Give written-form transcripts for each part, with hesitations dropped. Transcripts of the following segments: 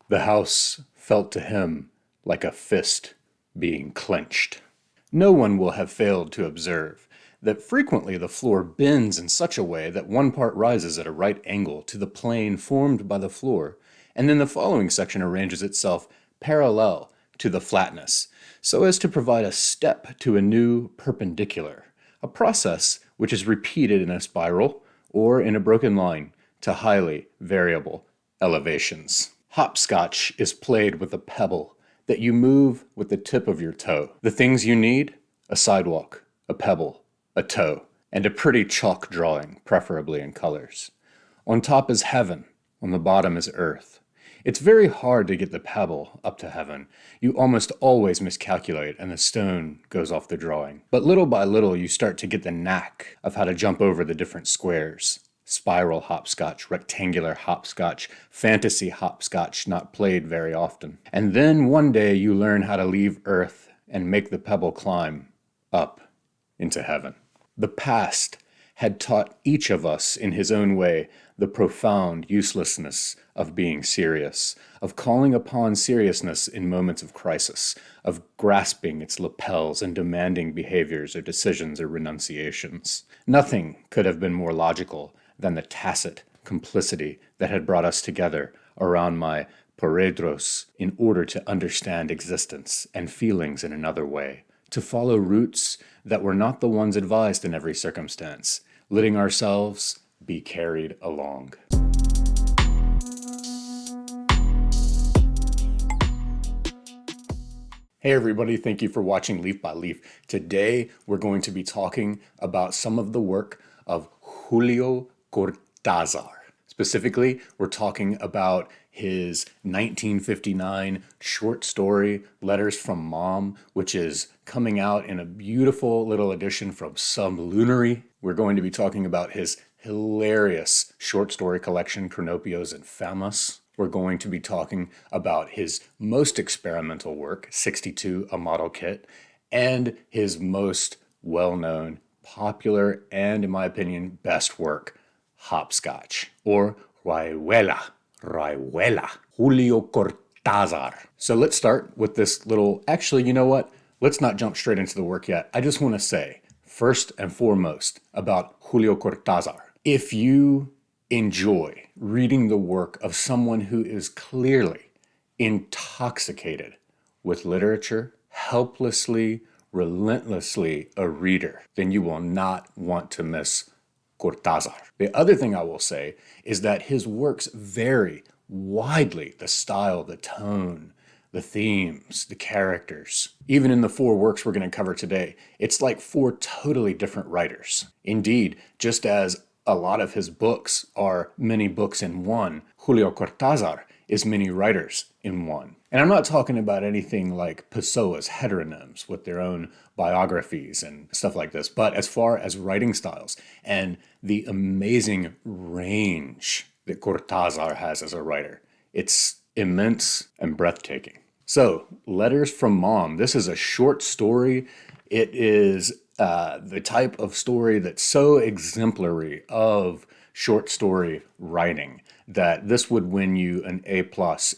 The house felt to him like a fist being clenched. No one will have failed to observe that frequently the floor bends in such a way that one part rises at a right angle to the plane formed by the floor, and then the following section arranges itself parallel to the flatness, so as to provide a step to a new perpendicular, a process which is repeated in a spiral or in a broken line to highly variable elevations. Hopscotch is played with a pebble that you move with the tip of your toe. The things you need: a sidewalk, a pebble, a toe, and a pretty chalk drawing, preferably in colors. On top is heaven, on the bottom is earth. It's very hard to get the pebble up to heaven. You almost always miscalculate and the stone goes off the drawing. But little by little you start to get the knack of how to jump over the different squares. Spiral hopscotch, rectangular hopscotch, fantasy hopscotch, not played very often. And then one day you learn how to leave earth and make the pebble climb up into heaven. The past had taught each of us in his own way the profound uselessness of being serious, of calling upon seriousness in moments of crisis, of grasping its lapels and demanding behaviors or decisions or renunciations. Nothing could have been more logical than the tacit complicity that had brought us together around my paredros in order to understand existence and feelings in another way, to follow routes that were not the ones advised in every circumstance, letting ourselves be carried along. Hey everybody, thank you for watching Leaf by Leaf. Today we're going to be talking about some of the work of Julio Cortázar. Specifically, we're talking about his 1959 short story, Letters from Mom, which is coming out in a beautiful little edition from Sublunary. We're going to be talking about his hilarious short story collection, Cronopios and Famas. We're going to be talking about his most experimental work, 62, A Model Kit, and his most well-known, popular, and in my opinion, best work, Hopscotch, or Rayuela, Julio Cortázar. So let's start with this little, actually, you know what? Let's not jump straight into the work yet. I just want to say, first and foremost, about Julio Cortázar. If you enjoy reading the work of someone who is clearly intoxicated with literature, helplessly, relentlessly a reader, then you will not want to miss Cortázar. The other thing I will say is that his works vary widely: the style, the tone, the themes, the characters. Even in the four works we're going to cover today, it's like four totally different writers. Indeed, just as a lot of his books are many books in one, Julio Cortázar is many writers in one. And I'm not talking about anything like Pessoa's heteronyms with their own biographies and stuff like this, but as far as writing styles and the amazing range that Cortázar has as a writer, it's immense and breathtaking. So, Letters from Mom. This is a short story. It is the type of story that's so exemplary of short story writing that this would win you an A+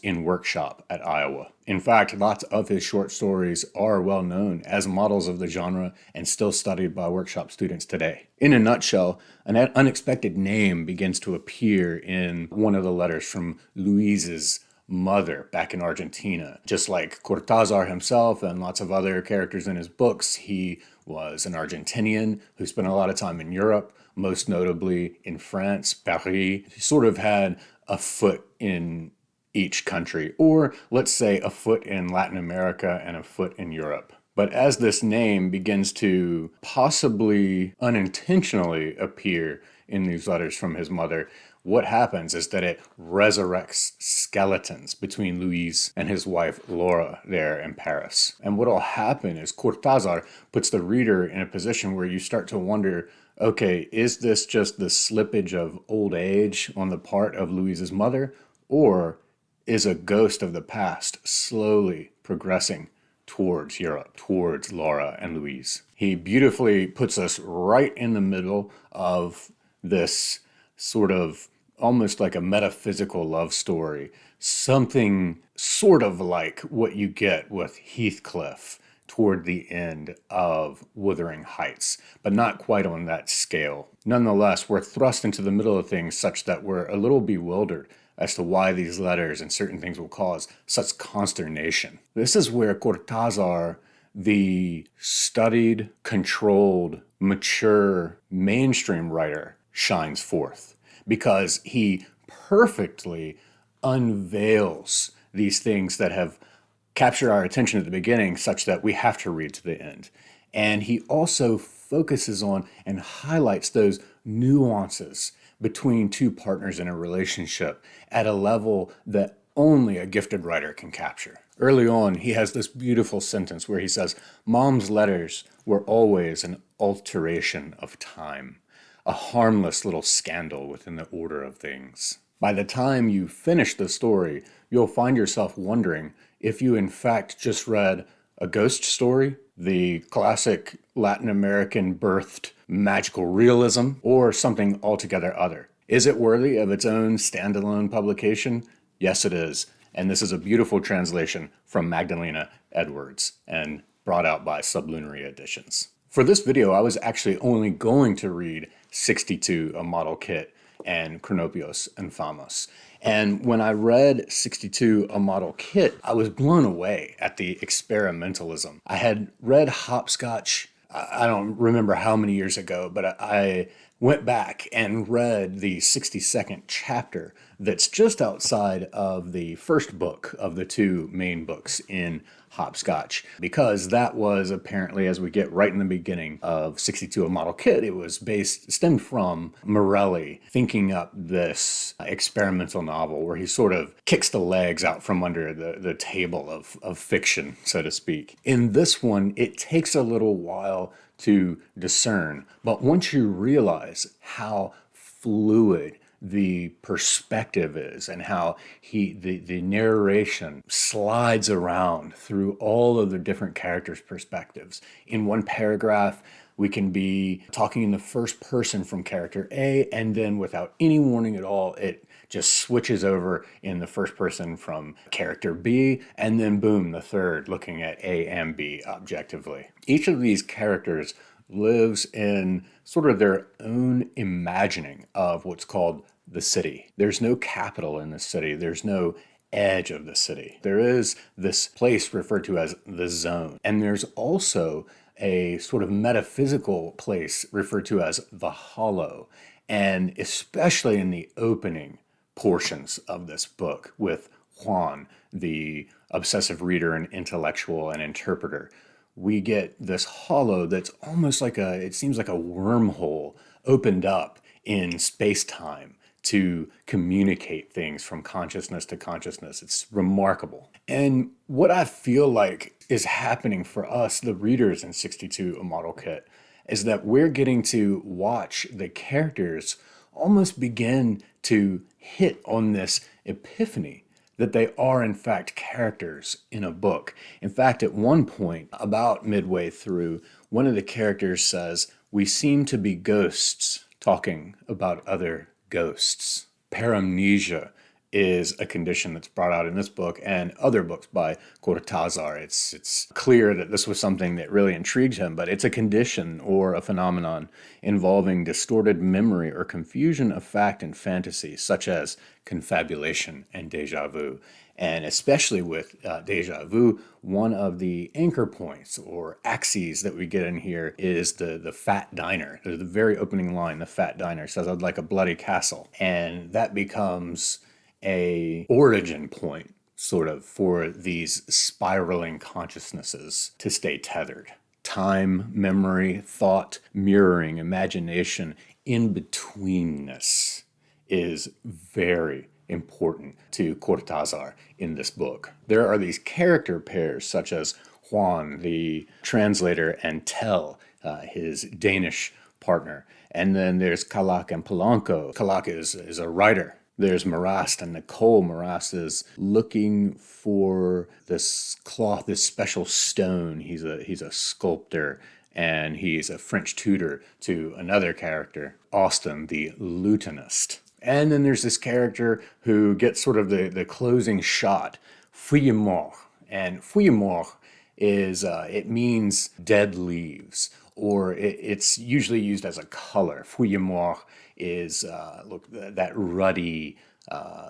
in workshop at Iowa. In fact, lots of his short stories are well known as models of the genre and still studied by workshop students today. In a nutshell, an unexpected name begins to appear in one of the letters from Luis's mother back in Argentina. Just like Cortázar himself and lots of other characters in his books, he was an Argentinian who spent a lot of time in Europe, most notably in France, Paris. He sort of had a foot in each country, or let's say a foot in Latin America and a foot in Europe. But as this name begins to possibly unintentionally appear in these letters from his mother, what happens is that it resurrects skeletons between Luis and his wife Laura there in Paris. And what will happen is Cortázar puts the reader in a position where you start to wonder, okay, is this just the slippage of old age on the part of Luis's mother, or is a ghost of the past slowly progressing towards Europe, towards Laura and Luis? He beautifully puts us right in the middle of this sort of almost like a metaphysical love story, something sort of like what you get with Heathcliff toward the end of Wuthering Heights, but not quite on that scale. Nonetheless, we're thrust into the middle of things such that we're a little bewildered as to why these letters and certain things will cause such consternation. This is where Cortázar, the studied, controlled, mature, mainstream writer, shines forth, because he perfectly unveils these things that have captured our attention at the beginning such that we have to read to the end. And he also focuses on and highlights those nuances between two partners in a relationship at a level that only a gifted writer can capture. Early on, he has this beautiful sentence where he says, "Mom's letters were always an alteration of time, a harmless little scandal within the order of things." By the time you finish the story, you'll find yourself wondering if you in fact just read a ghost story, the classic Latin American birthed magical realism, or something altogether other. Is it worthy of its own standalone publication? Yes, it is. And this is a beautiful translation from Magdalena Edwards and brought out by Sublunary Editions. For this video, I was actually only going to read 62, a model kit, and Cronopios and Famas. And when I read 62, a model kit, I was blown away at the experimentalism. I had read Hopscotch, I don't remember how many years ago, but I went back and read the 62nd chapter that's just outside of the first book of the two main books in Hopscotch, because that was apparently, as we get right in the beginning of 62, a model kit, it was stemmed from Morelli thinking up this experimental novel where he sort of kicks the legs out from under the table of fiction, so to speak. In this one, it takes a little while to discern, but once you realize how fluid the perspective is and how the narration slides around through all of the different characters' perspectives. In one paragraph, we can be talking in the first person from character A, and then without any warning at all, it just switches over in the first person from character B, and then boom, the third, looking at A and B objectively. Each of these characters lives in sort of their own imagining of what's called the city. There's no capital in the city. There's no edge of the city. There is this place referred to as the zone. And there's also a sort of metaphysical place referred to as the hollow. And especially in the opening portions of this book with Juan, the obsessive reader and intellectual and interpreter, we get this hollow that's almost like it seems like a wormhole opened up in space-time to communicate things from consciousness to consciousness. It's remarkable. And what I feel like is happening for us, the readers in 62, a model kit, is that we're getting to watch the characters almost begin to hit on this epiphany that they are in fact characters in a book. In fact, at one point, about midway through, one of the characters says, "We seem to be ghosts talking about other ghosts." Paramnesia is a condition that's brought out in this book and other books by Cortázar. It's clear that this was something that really intrigued him, but it's a condition or a phenomenon involving distorted memory or confusion of fact and fantasy, such as confabulation and deja vu. And especially with deja vu, one of the anchor points or axes that we get in here is the fat diner. The very opening line, the fat diner, says, "I'd like a bloody castle." And that becomes a origin point, sort of, for these spiraling consciousnesses to stay tethered. Time, memory, thought, mirroring, imagination, in-betweenness is very important to Cortázar in this book. There are these character pairs such as Juan, the translator, and Tell, his Danish partner. And then there's Kalak and Polanco. Kalak is a writer. There's Marast and Nicole. Marast is looking for this cloth, this special stone. He's a sculptor, and he's a French tutor to another character, Austin, the lutenist. And then there's this character who gets sort of the closing shot, feuille morte. And feuille morte is, it means dead leaves, or it's usually used as a color. Feuille morte is, look, that ruddy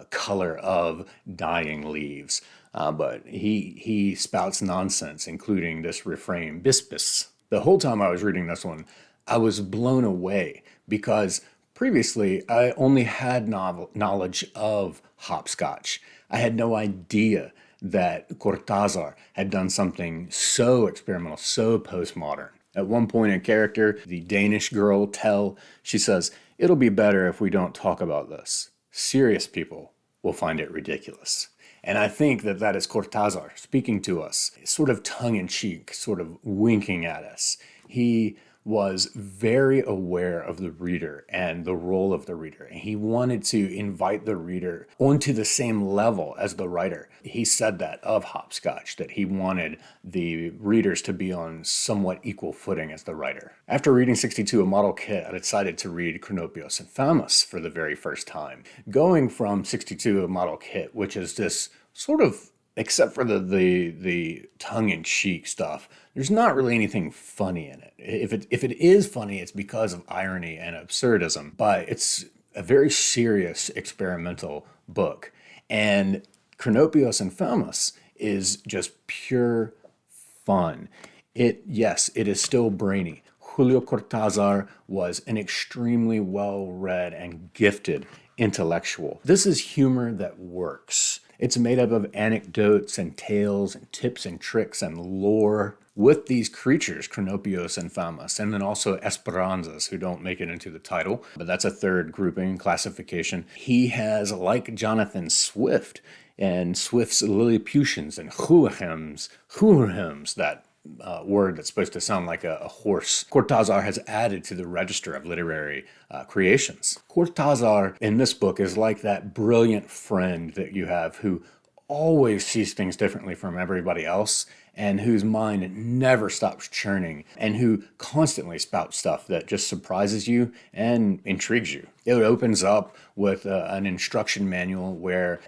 color of dying leaves. But he spouts nonsense, including this refrain, bispis. The whole time I was reading this one, I was blown away because previously I only had knowledge of Hopscotch. I had no idea that Cortázar had done something so experimental, so postmodern. At one point, a character, the Danish girl Tell, she says, "It'll be better if we don't talk about this. Serious people will find it ridiculous." And I think that that is Cortázar speaking to us, sort of tongue-in-cheek, sort of winking at us. He was very aware of the reader and the role of the reader. And he wanted to invite the reader onto the same level as the writer. He said that of Hopscotch, that he wanted the readers to be on somewhat equal footing as the writer. After reading 62, a model kit, I decided to read Cronopios and Famas for the very first time. Going from 62, a model kit, which is this sort of, except for the tongue-in-cheek stuff, there's not really anything funny in it. If it is funny, it's because of irony and absurdism, but it's a very serious experimental book. And Cronopios and Famas is just pure fun. Yes, it is still brainy. Julio Cortázar was an extremely well-read and gifted intellectual. This is humor that works. It's made up of anecdotes and tales and tips and tricks and lore with these creatures, Cronopios and Famas, and then also Esperanzas, who don't make it into the title, but that's a third grouping, classification. He has, like Jonathan Swift, and Swift's Lilliputians and Hurhems, that word that's supposed to sound like a horse, Cortázar has added to the register of literary creations. Cortázar in this book is like that brilliant friend that you have who always sees things differently from everybody else and whose mind never stops churning and who constantly spouts stuff that just surprises you and intrigues you. It opens up with an instruction manual where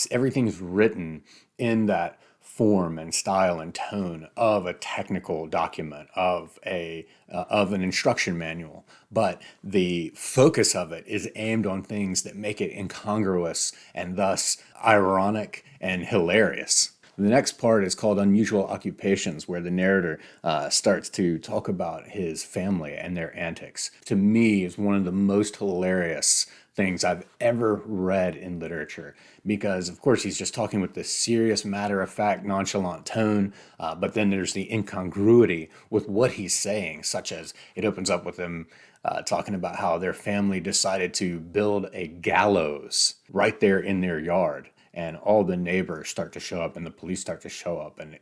everything's written in that form and style and tone of a technical document, of an instruction manual, but the focus of it is aimed on things that make it incongruous and thus ironic and hilarious. The next part is called Unusual Occupations, where the narrator starts to talk about his family and their antics. To me, is one of the most hilarious things I've ever read in literature, because of course he's just talking with this serious, matter-of-fact, nonchalant tone, but then there's the incongruity with what he's saying, such as it opens up with him talking about how their family decided to build a gallows right there in their yard. And all the neighbors start to show up and the police start to show up. And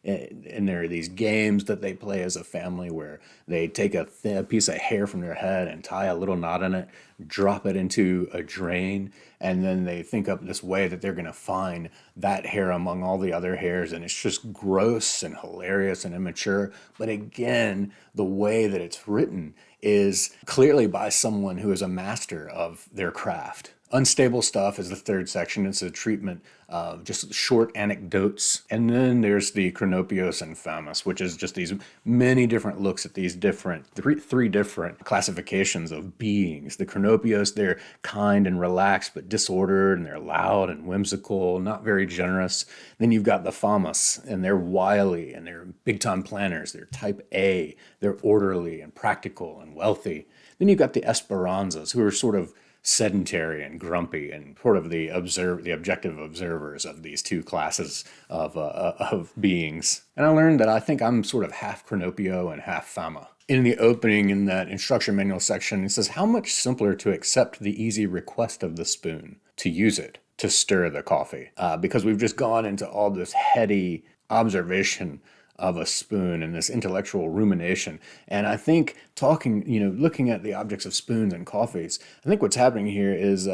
there are these games that they play as a family where they take a piece of hair from their head and tie a little knot in it, drop it into a drain, and then they think up this way that they're going to find that hair among all the other hairs. And it's just gross and hilarious and immature. But again, the way that it's written is clearly by someone who is a master of their craft. Unstable Stuff is the third section. It's a treatment of just short anecdotes. And then there's the Cronopios and Famas, which is just these many different looks at these three different classifications of beings. The Cronopios, they're kind and relaxed, but disordered, and they're loud and whimsical, not very generous. Then you've got the Famas, and they're wily, and they're big-time planners. They're type A. They're orderly and practical and wealthy. Then you've got the Esperanzas, who are sort of sedentary and grumpy and sort of the objective observers of these two classes of beings. And I learned that I think I'm sort of half Cronopio and half Fama. In the opening, in that instruction manual section, it says, how much simpler to accept the easy request of the spoon, to use it, to stir the coffee. Because we've just gone into all this heady observation of a spoon and this intellectual rumination. And I think looking at the objects of spoons and coffees, I think what's happening here is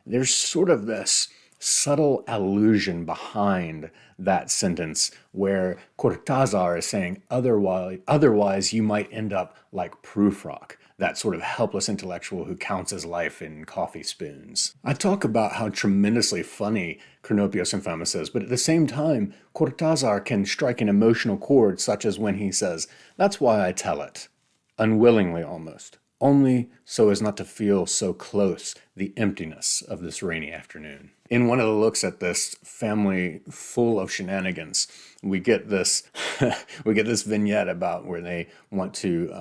there's sort of this subtle allusion behind that sentence where Cortázar is saying, otherwise you might end up like Prufrock. that sort of helpless intellectual who counts his life in coffee spoons. I talk about how tremendously funny Cronopios and Famas is, but at the same time, Cortázar can strike an emotional chord, such as when he says, "That's why I tell it," unwillingly almost, only so as not to feel so close the emptiness of this rainy afternoon. In one of the looks at this family full of shenanigans, we get this we get this vignette about where they want to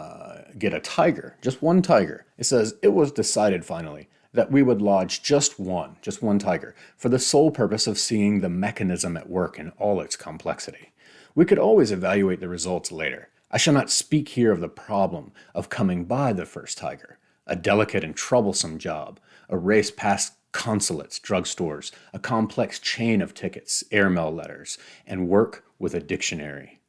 get a tiger, just one tiger. It says, "It was decided finally that we would lodge just one tiger, for the sole purpose of seeing the mechanism at work in all its complexity. We could always evaluate the results later. I shall not speak here of the problem of coming by the first tiger, a delicate and troublesome job, a race past consulates, drugstores, a complex chain of tickets, airmail letters, and work with a dictionary."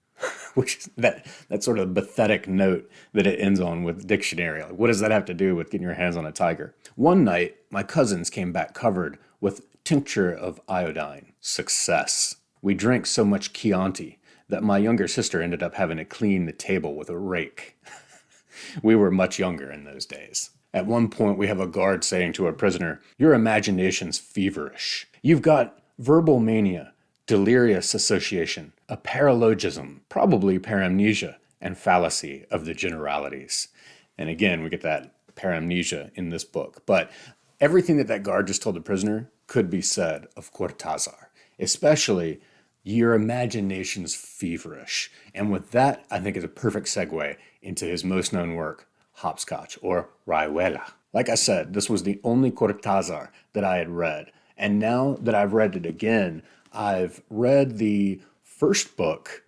Which is that sort of pathetic note that it ends on with dictionary. Like, what does that have to do with getting your hands on a tiger? One night, my cousins came back covered with tincture of iodine. Success. We drank so much Chianti that my younger sister ended up having to clean the table with a rake. We were much younger in those days. At one point, we have a guard saying to a prisoner, "Your imagination's feverish. You've got verbal mania, delirious association, a paralogism, probably paramnesia, and fallacy of the generalities." And again, we get that paramnesia in this book. But everything that guard just told the prisoner could be said of Cortázar, especially "your imagination's feverish." And with that, I think is a perfect segue into his most known work, Hopscotch, or Rayuela. Like I said, this was the only Cortázar that I had read. And now that I've read it again, I've read the first book,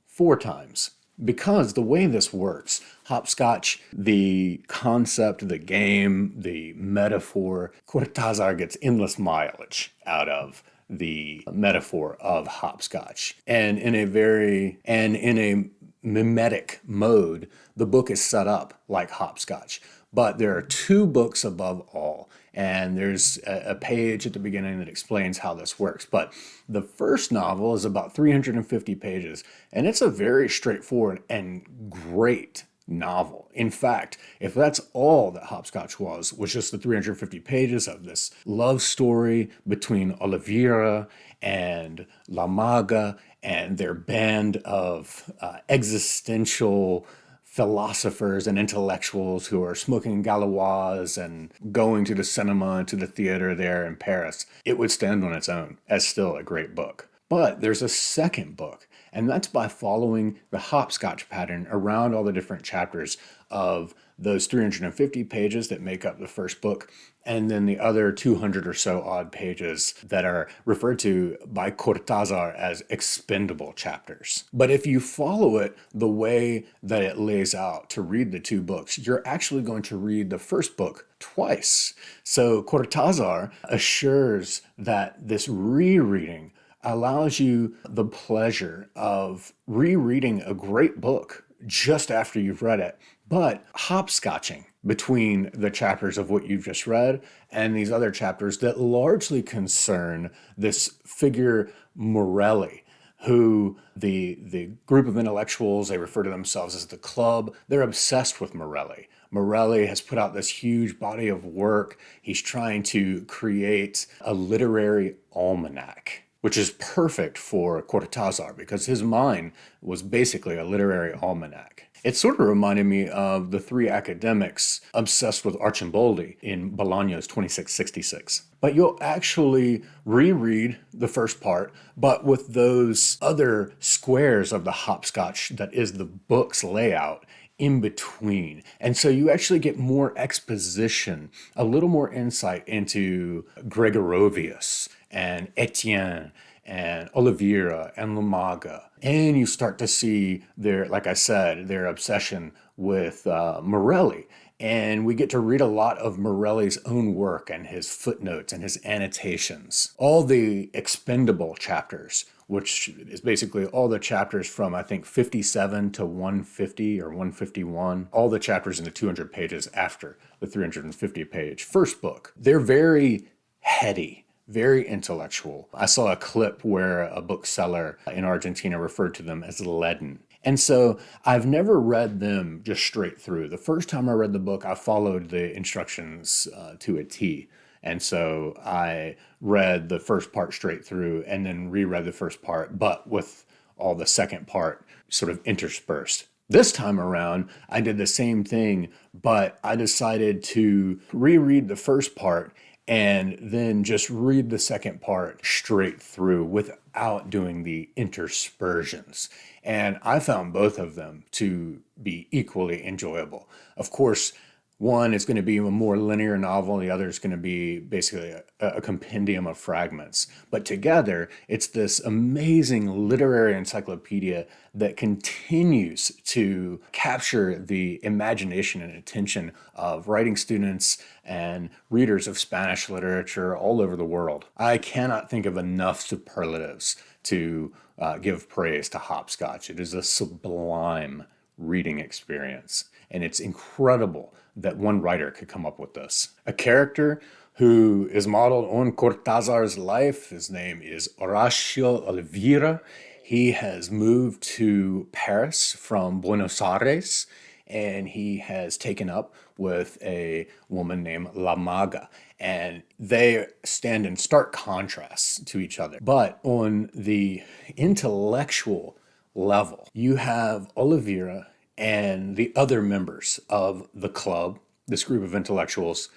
4 times. Because the way this works, Hopscotch, the concept, the game, the metaphor, Cortázar gets endless mileage out of the metaphor of hopscotch. And in a mimetic mode, the book is set up like hopscotch. But there are 2 books above all, and there's a page at the beginning that explains how this works. But the first novel is about 350 pages, and it's a very straightforward and great novel. In fact, if that's all that Hopscotch was just the 350 pages of this love story between Oliveira and La Maga and their band of existential philosophers and intellectuals who are smoking Gauloise and going to the cinema and to the theater there in Paris, it would stand on its own as still a great book. But there's a second book, and that's by following the hopscotch pattern around all the different chapters of those 350 pages that make up the first book, and then the other 200 or so odd pages that are referred to by Cortázar as expendable chapters. But if you follow it the way that it lays out to read the 2 books, you're actually going to read the first book twice. So Cortázar assures that this rereading allows you the pleasure of rereading a great book just after you've read it, but hopscotching between the chapters of what you've just read and these other chapters that largely concern this figure Morelli, who the group of intellectuals, they refer to themselves as the club, they're obsessed with Morelli. Morelli has put out this huge body of work. He's trying to create a literary almanac, which is perfect for Cortázar because his mind was basically a literary almanac. It sort of reminded me of the 3 academics obsessed with Arcimboldi in Bologna's 2666. But you'll actually reread the first part, but with those other squares of the hopscotch that is the book's layout in between. And so you actually get more exposition, a little more insight into Gregorovius and Etienne and Oliveira and La Maga. And you start to see their, like I said, their obsession with Morelli. And we get to read a lot of Morelli's own work and his footnotes and his annotations. All the expendable chapters, which is basically all the chapters from, I think, 57 to 150 or 151, all the chapters in the 200 pages after the 350-page first book. They're very heady, very intellectual. I saw a clip where a bookseller in Argentina referred to them as leaden. And so I've never read them just straight through. The first time I read the book, I followed the instructions to a T. And so I read the first part straight through and then reread the first part, but with all the second part sort of interspersed. This time around, I did the same thing, but I decided to reread the first part and then just read the second part straight through without doing the interspersions. And I found both of them to be equally enjoyable. Of course, one is going to be a more linear novel, the other is going to be basically a compendium of fragments. But together, it's this amazing literary encyclopedia that continues to capture the imagination and attention of writing students and readers of Spanish literature all over the world. I cannot think of enough superlatives to give praise to Hopscotch. It is a sublime reading experience, and it's incredible that one writer could come up with this. A character who is modeled on Cortázar's life. His name is Horacio Oliveira. He has moved to Paris from Buenos Aires, and he has taken up with a woman named La Maga. And they stand in stark contrast to each other. But on the intellectual level, you have Oliveira and the other members of the club, this group of intellectuals,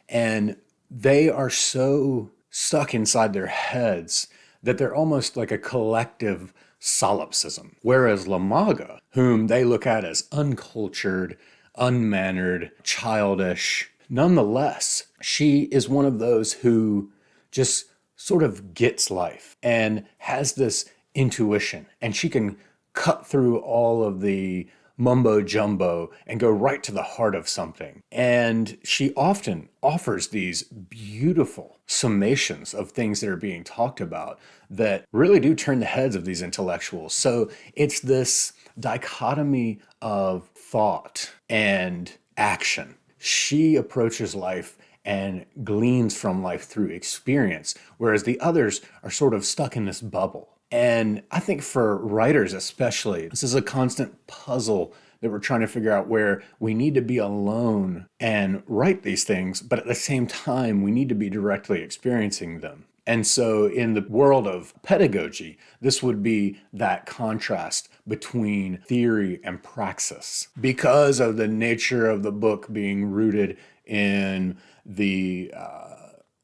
and they are so stuck inside their heads that they're almost like a collective solipsism. Whereas La Maga, whom they look at as uncultured, unmannered, childish, nonetheless, she is one of those who just sort of gets life and has this intuition, and she can cut through all of the mumbo jumbo and go right to the heart of something. And she often offers these beautiful summations of things that are being talked about that really do turn the heads of these intellectuals. So it's this dichotomy of thought and action. She approaches life and gleans from life through experience, whereas the others are sort of stuck in this bubble. And I think for writers especially, this is a constant puzzle that we're trying to figure out, where we need to be alone and write these things, but at the same time, we need to be directly experiencing them. And so in the world of pedagogy, this would be that contrast between theory and praxis. Because of the nature of the book being rooted in the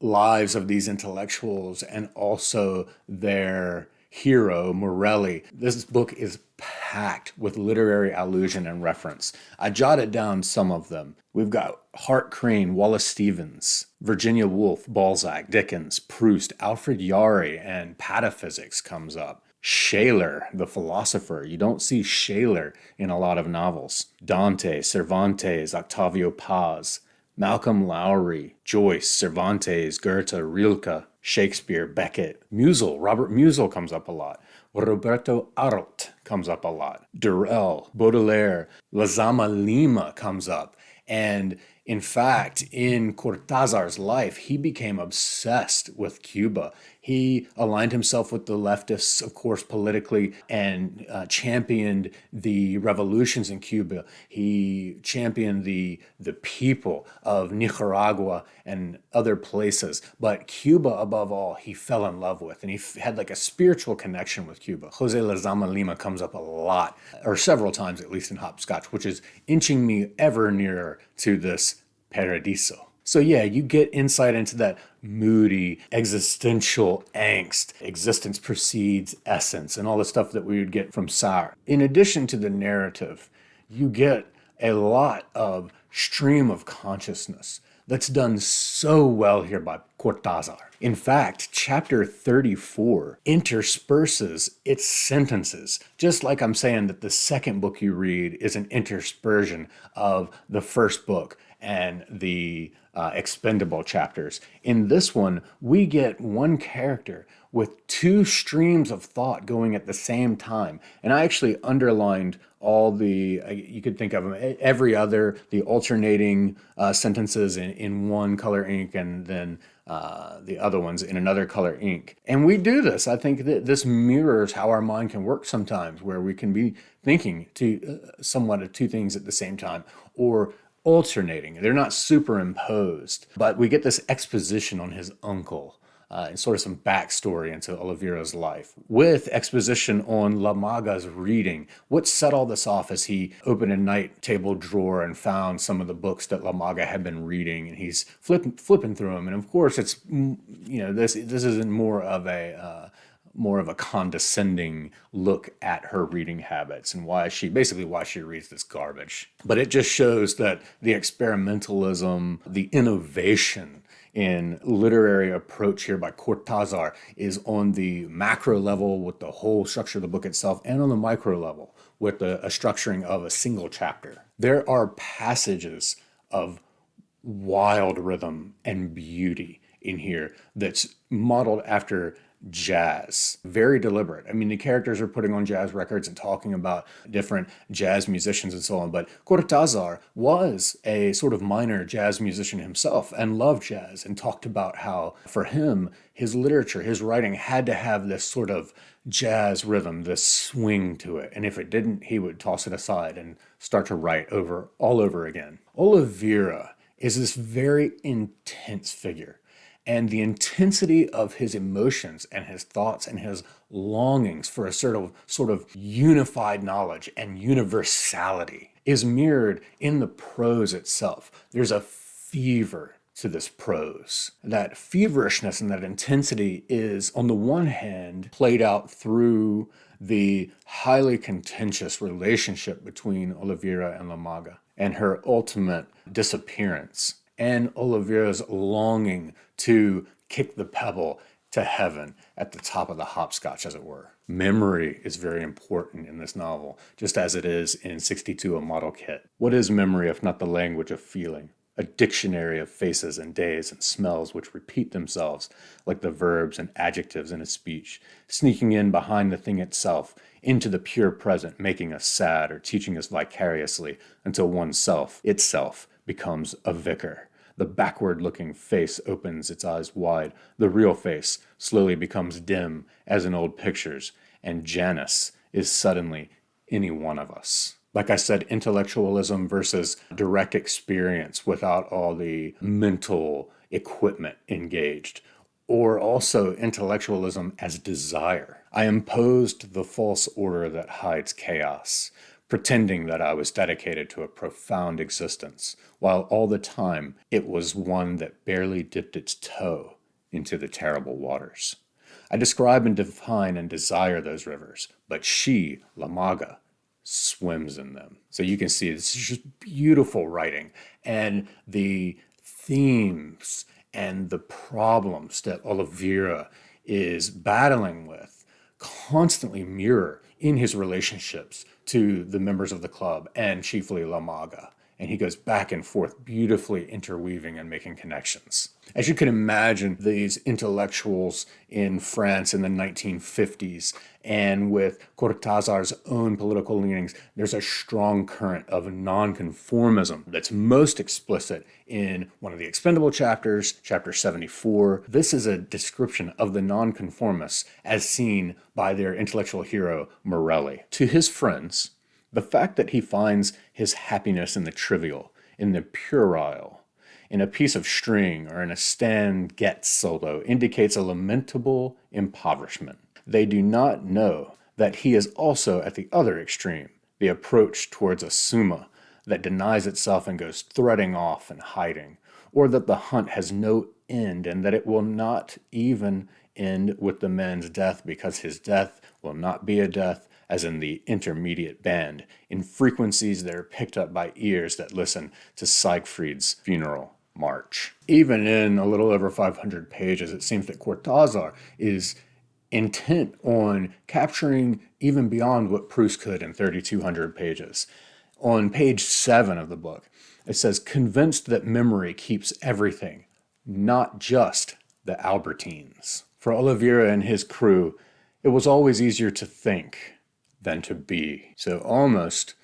lives of these intellectuals and also their hero, Morelli, this book is packed with literary allusion and reference. I jotted down some of them. We've got Hart Crane, Wallace Stevens, Virginia Woolf, Balzac, Dickens, Proust, Alfred Yari, and pataphysics comes up. Shaler, the philosopher. You don't see Shaler in a lot of novels. Dante, Cervantes, Octavio Paz, Malcolm Lowry, Joyce, Cervantes, Goethe, Rilke, Shakespeare, Beckett, Musil, Robert Musil comes up a lot. Roberto Arlt comes up a lot. Durrell, Baudelaire, Lazama Lima comes up. And in fact, in Cortázar's life, he became obsessed with Cuba. He aligned himself with the leftists, of course, politically, and championed the revolutions in Cuba. He championed the people of Nicaragua and other places. But Cuba, above all, he fell in love with, and he had like a spiritual connection with Cuba. Jose Lazama Lima comes up a lot, or several times at least, in Hopscotch, which is inching me ever nearer to this Paradiso. So yeah, you get insight into that moody, existential angst. Existence precedes essence, and all the stuff that we would get from Sartre. In addition to the narrative, you get a lot of stream of consciousness that's done so well here by Cortázar. In fact, chapter 34 intersperses its sentences, just like I'm saying that the second book you read is an interspersion of the first book and the expendable chapters. In this one, we get one character with two streams of thought going at the same time. And I actually underlined all the, you could think of them, every other, the alternating sentences in one color ink, and then the other ones in another color ink. And we do this. I think that this mirrors how our mind can work sometimes, where we can be thinking somewhat of two things at the same time, or alternating. They're not superimposed, but we get this exposition on his uncle. And sort of some backstory into Oliveira'S life, with exposition on La Maga's reading. What set all this off as he opened a night table drawer and found some of the books that La Maga had been reading, and he's flipping through them. And of course, it's this isn't more of a condescending look at her reading habits and why she reads this garbage. But it just shows that the experimentalism, the innovation in literary approach here by Cortázar is on the macro level with the whole structure of the book itself, and on the micro level with a structuring of a single chapter. There are passages of wild rhythm and beauty in here that's modeled after jazz. Very deliberate. I mean, the characters are putting on jazz records and talking about different jazz musicians and so on, but Cortázar was a sort of minor jazz musician himself and loved jazz, and talked about how, for him, his literature, his writing had to have this sort of jazz rhythm, this swing to it. And if it didn't, he would toss it aside and start to write all over again. Oliveira is this very intense figure. And the intensity of his emotions and his thoughts and his longings for a sort of unified knowledge and universality is mirrored in the prose itself. There's a fever to this prose. That feverishness and that intensity is, on the one hand, played out through the highly contentious relationship between Oliveira and La Maga, and her ultimate disappearance, and Oliveira's longing to kick the pebble to heaven at the top of the hopscotch, as it were. Memory is very important in this novel, just as it is in 62, A Model Kit. What is memory if not the language of feeling? A dictionary of faces and days and smells which repeat themselves like the verbs and adjectives in a speech, sneaking in behind the thing itself, into the pure present, making us sad or teaching us vicariously until oneself, itself, becomes a vicar. The backward-looking face opens its eyes wide. The real face slowly becomes dim as in old pictures, and Janus is suddenly any one of us. Like I said, intellectualism versus direct experience without all the mental equipment engaged, or also intellectualism as desire. I imposed the false order that hides chaos, pretending that I was dedicated to a profound existence, while all the time it was one that barely dipped its toe into the terrible waters. I describe and define and desire those rivers, but she, La Maga, swims in them. So you can see this is just beautiful writing, and the themes and the problems that Oliveira is battling with constantly mirror in his relationships to the members of the club, and chiefly La Maga. And he goes back and forth, beautifully interweaving and making connections. As you can imagine, these intellectuals in France in the 1950s, and with Cortázar's own political leanings, there's a strong current of nonconformism that's most explicit in one of the expendable chapters, chapter 74. This is a description of the nonconformists as seen by their intellectual hero, Morelli. To his friends, the fact that he finds his happiness in the trivial, in the puerile, in a piece of string or in a Stan Getz solo indicates a lamentable impoverishment. They do not know that he is also at the other extreme, the approach towards a summa that denies itself and goes threading off and hiding, or that the hunt has no end and that it will not even end with the man's death, because his death will not be a death as in the intermediate band, in frequencies that are picked up by ears that listen to Siegfried's funeral march. Even in a little over 500 pages, it seems that Cortázar is intent on capturing even beyond what Proust could in 3,200 pages. On page 7 of the book, it says, convinced that memory keeps everything, not just the Albertines. For Oliveira and his crew, it was always easier to think than to be. So almost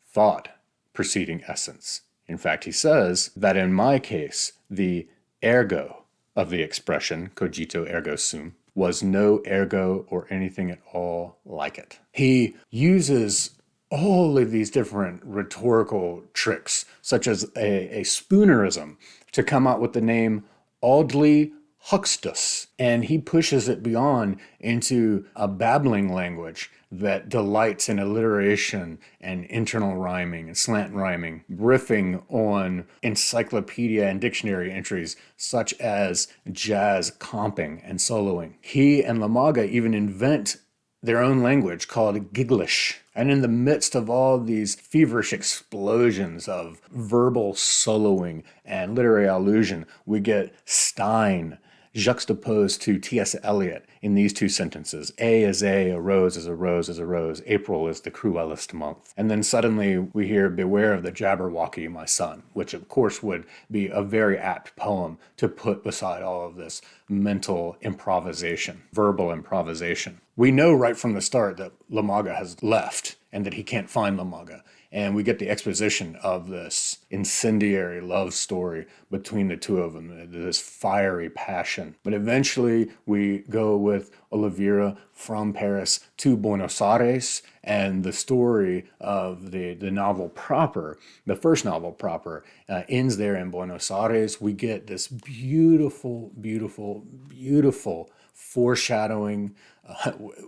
thought preceding essence. In fact, he says that in my case, the ergo of the expression cogito ergo sum was no ergo or anything at all like it. He uses all of these different rhetorical tricks, such as a spoonerism, to come out with the name Audley Huxtus, and he pushes it beyond into a babbling language that delights in alliteration and internal rhyming and slant rhyming, riffing on encyclopedia and dictionary entries such as jazz comping and soloing. He and Lamaga even invent their own language called Giglish. And in the midst of all these feverish explosions of verbal soloing and literary allusion, we get Stein juxtaposed to T.S. Eliot in these two sentences. A is a rose is a rose is a rose. April is the cruelest month. And then suddenly we hear Beware of the Jabberwocky, my son, which of course would be a very apt poem to put beside all of this mental improvisation, verbal improvisation. We know right from the start that Lamaga has left and that he can't find Lamaga. And we get the exposition of this incendiary love story between the two of them, this fiery passion. But eventually we go with Oliveira from Paris to Buenos Aires, and the story of the novel proper, the first novel proper, ends there in Buenos Aires. We get this beautiful, beautiful, beautiful foreshadowing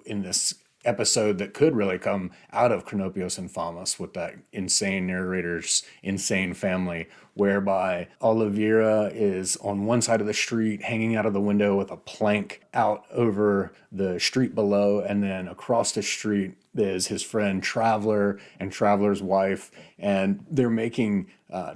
in this episode that could really come out of Cronopios and Famas with that insane narrator's insane family, whereby Oliveira is on one side of the street hanging out of the window with a plank out over the street below, and then across the street is his friend Traveler and Traveler's wife, and they're making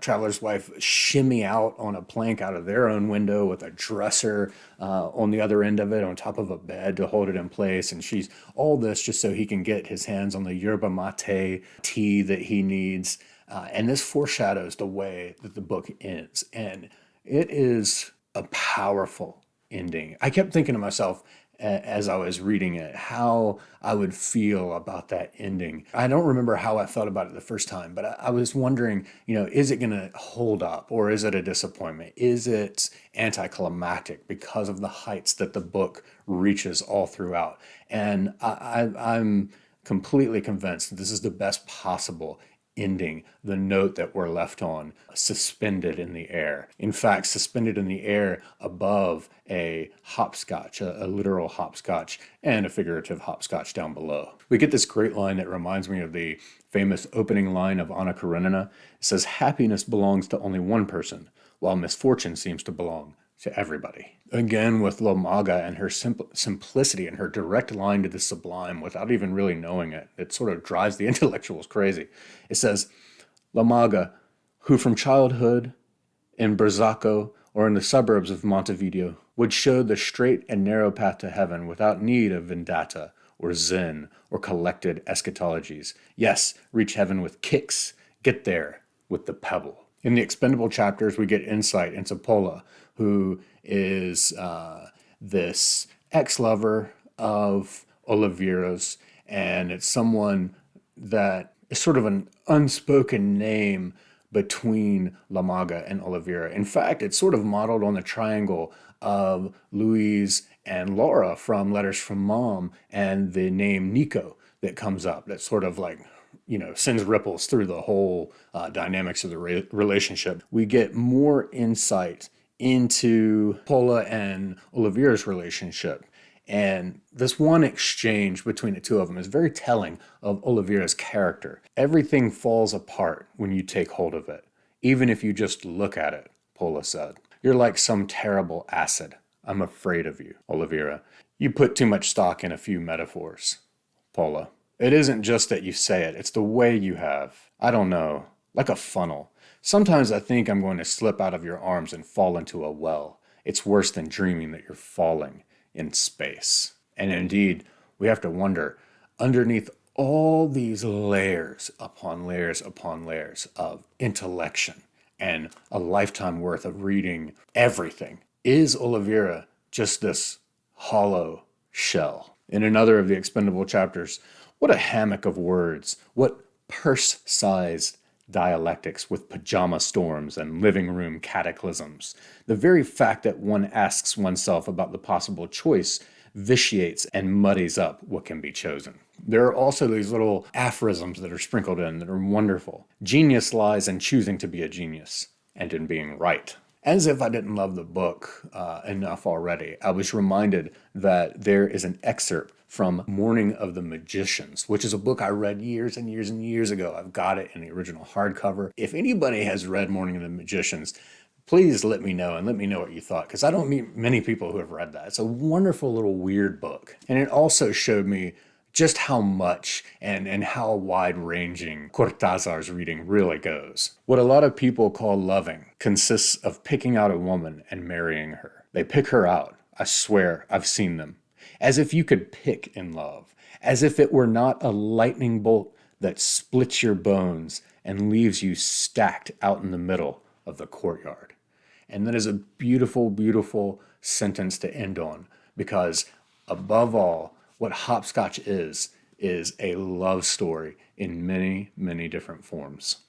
Traveler's wife shimmy out on a plank out of their own window with a dresser on the other end of it on top of a bed to hold it in place. And she's all this just so he can get his hands on the yerba mate tea that he needs. And this foreshadows the way that the book ends. And it is a powerful ending. I kept thinking to myself, as I was reading it, how I would feel about that ending. I don't remember how I felt about it the first time, but I was wondering, is it going to hold up, or is it a disappointment? Is it anticlimactic because of the heights that the book reaches all throughout? And I'm completely convinced that this is the best possible ending, the note that we're left on, suspended in the air. In fact, suspended in the air above a hopscotch, a literal hopscotch and a figurative hopscotch down below. We get this great line that reminds me of the famous opening line of Anna Karenina. It says, "Happiness belongs to only one person, while misfortune seems to belong to everybody." Again, with Lamaga and her simplicity and her direct line to the sublime without even really knowing it, it sort of drives the intellectuals crazy. It says, Lamaga, who from childhood in Berzacco or in the suburbs of Montevideo would show the straight and narrow path to heaven without need of vendetta or zen or collected eschatologies. Yes, reach heaven with kicks, get there with the pebble. In the expendable chapters, we get insight into Pola, who is this ex-lover of Oliveira's, and it's someone that is sort of an unspoken name between Lamaga and Oliveira. In fact, it's sort of modeled on the triangle of Louise and Laura from Letters from Mom, and the name Nico that comes up, that sort of like sends ripples through the whole dynamics of the relationship. We get more insight into Pola and Oliveira's relationship. And this one exchange between the two of them is very telling of Oliveira's character. Everything falls apart when you take hold of it, even if you just look at it, Pola said. You're like some terrible acid. I'm afraid of you, Oliveira. You put too much stock in a few metaphors, Pola. It isn't just that you say it, it's the way you have. I don't know, like a funnel. Sometimes I think I'm going to slip out of your arms and fall into a well. It's worse than dreaming that you're falling in space. And indeed, we have to wonder, underneath all these layers upon layers upon layers of intellection and a lifetime worth of reading everything, is Oliveira just this hollow shell? In another of the expendable chapters, what a hammock of words, what purse-sized dialectics with pajama storms and living room cataclysms. The very fact that one asks oneself about the possible choice vitiates and muddies up what can be chosen. There are also these little aphorisms that are sprinkled in that are wonderful. Genius lies in choosing to be a genius and in being right. As if I didn't love the book enough already, I was reminded that there is an excerpt from Morning of the Magicians, which is a book I read years and years and years ago. I've got it in the original hardcover. If anybody has read Morning of the Magicians, please let me know and let me know what you thought, because I don't meet many people who have read that. It's a wonderful little weird book. And it also showed me just how much and how wide-ranging Cortázar's reading really goes. What a lot of people call loving consists of picking out a woman and marrying her. They pick her out. I swear, I've seen them. As if you could pick in love. As if it were not a lightning bolt that splits your bones and leaves you stacked out in the middle of the courtyard. And that is a beautiful, beautiful sentence to end on, because above all, what Hopscotch is a love story in many, many different forms.